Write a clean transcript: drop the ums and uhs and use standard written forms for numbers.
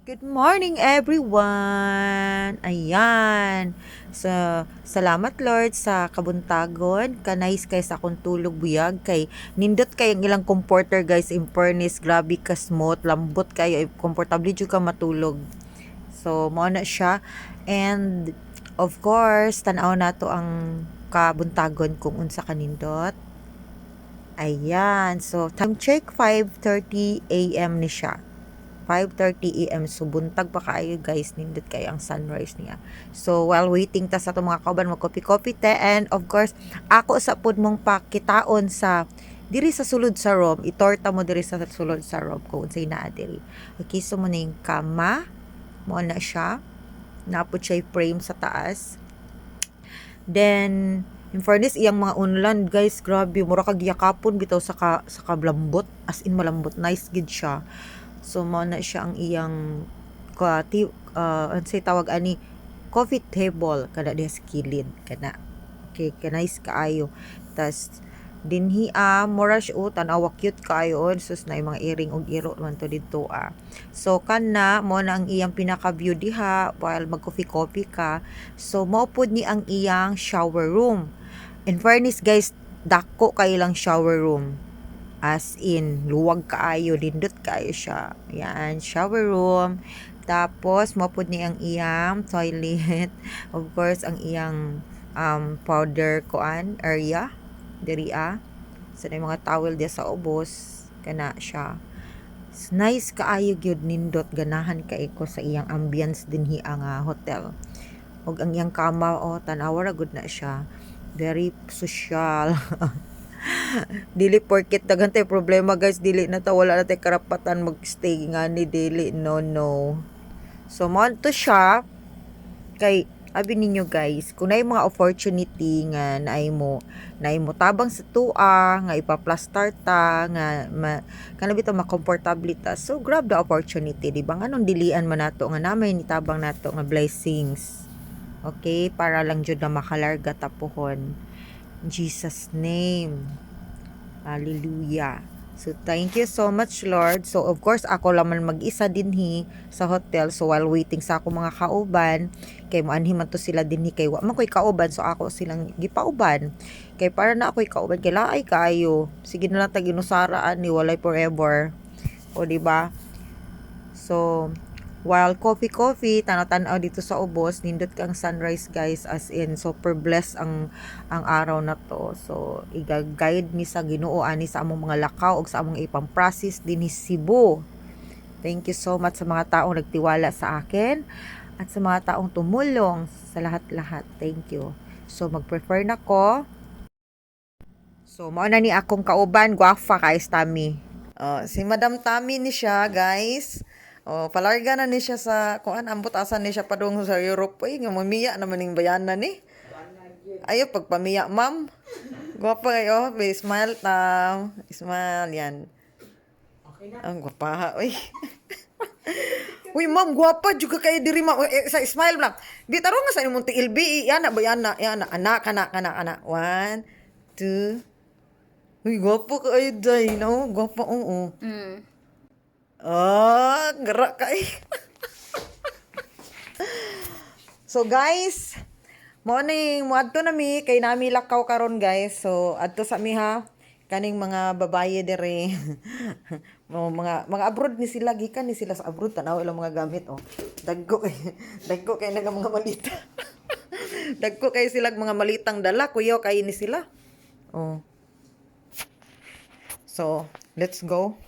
Good morning everyone! Ayan. So, salamat Lord sa kabuntagon. Kanais kay sa akong tulog buyag. Kay nindot kay ang ilang comforter guys in furnace. Grabe ka smooth. Lambot kayo. Komportable dyan ka matulog. So, mao na siya. And, of course, tanaw na to ang kabuntagon kung unsa kanindot. Ayan. So, time check 5:30 a.m. ni siya. 5:30 AM. So, buntag pa kayo guys. Nindot kayo ang sunrise niya. So, while waiting ta sa itong mga kauban, mag-coffee te. And of course, ako sa pud mong pakitaon sa diri sa sulod sa room. Itorta mo diri sa sulod sa room kung unsay naa diri. Okay, so mo na yung kama. Mo na siya. Napod siya frame sa taas. Then, in fairness, iyang mga unlan, guys, grabe, mura kag yakapon bitaw sa kablambot, as in malambot, nice gid siya. So, mao na siya ang iyang ansay tawag ani coffee table kada diha sa kilid kana. Okay, kanais kaayo. Tas dinhi mura siya tanawa cute kaayo sus na mga iring og iro man to didto So kana mo na ang iyang pinaka view diha while mag coffee ka. So mao pud ni ang iyang shower room. In fairness guys, dako kay lang shower room. As in, luwag kaayo, lindot kaayo siya. Yan, shower room. Tapos, mapod ni ang iyang toilet. Of course, ang iyang powder koan area. Diri So, na mga towel dia sa ubos. Kana siya. Nice kaayo gyud nindot. Ganahan kayo sa iyang ambience din hi ang hotel. Og ang iyang kama, tanawa ra gud na siya. Very social. Dili porket daghan tay problema guys, dili na ta wala na tay karapatan magstay nga ni dili no. So mo to siya kay abi ninyo guys, kung nay mga opportunity nga naay mo tabang sa tua nga ipa-plaster ta nga kana bitaw makomportable ta. So grab the opportunity, di ba? Anong dilian man nato nga namay ni tabang nato nga blessings. Okay, para lang jud na makalarga ta pohon. In Jesus name. Hallelujah. So, thank you so much, Lord. So, of course, ako laman mag-isa dinhi sa hotel. So, while waiting sa ako mga kauban, kay moanhi man to sila dinhi kay wa man ko'y kauban. So, ako silang gipauban. Kay para na ako'y kauban, kay laay kayo. Sige na lang taginusaraan ni walay forever. O, diba? So, while coffee tanaw-tanaw dito sa ubos, nindot kang sunrise guys, as in super blessed ang araw na to. So iga-guide mi sa Ginoo ani sa among mga lakaw ug sa among ipang-process dinhi Cebu. Thank you so much sa mga taong nagtiwala sa akin at sa mga taong tumulong sa lahat-lahat. Thank you. So mag-prefer na ko. So mao na ni akong kauban, gwafa kay Tami. Si Madam Tami ni siya guys. Palarga na ni siya sa kuan, ambot asan ni siya padung sa Europe nga mamiya naman ning bayanan ni. Ayo pagpamiya ma'am. Gwapa kayo, be smile ta. Smile yan. Okay na. Ang gwapa ha, uy. Uy ma'am, gwapa juga kayo diri ma'am. Sa smile lang. Bitaro nga sa imong TLB, yana bayana, yana anak. 1 2. Uy, gwapa kayo day, no? Gwapa oo. Gerak kay. So guys, mo adto na mi kay nami lakaw karon guys. So adto sa mi ha kaning mga babaye dire. mga abroad ni sila, gikan ni sila sa abroad, tanaw ilang mga gamit Dagko kay naga mga malita. Dagko kay sila mga malitang dala, kuyo kay ni sila. So let's go.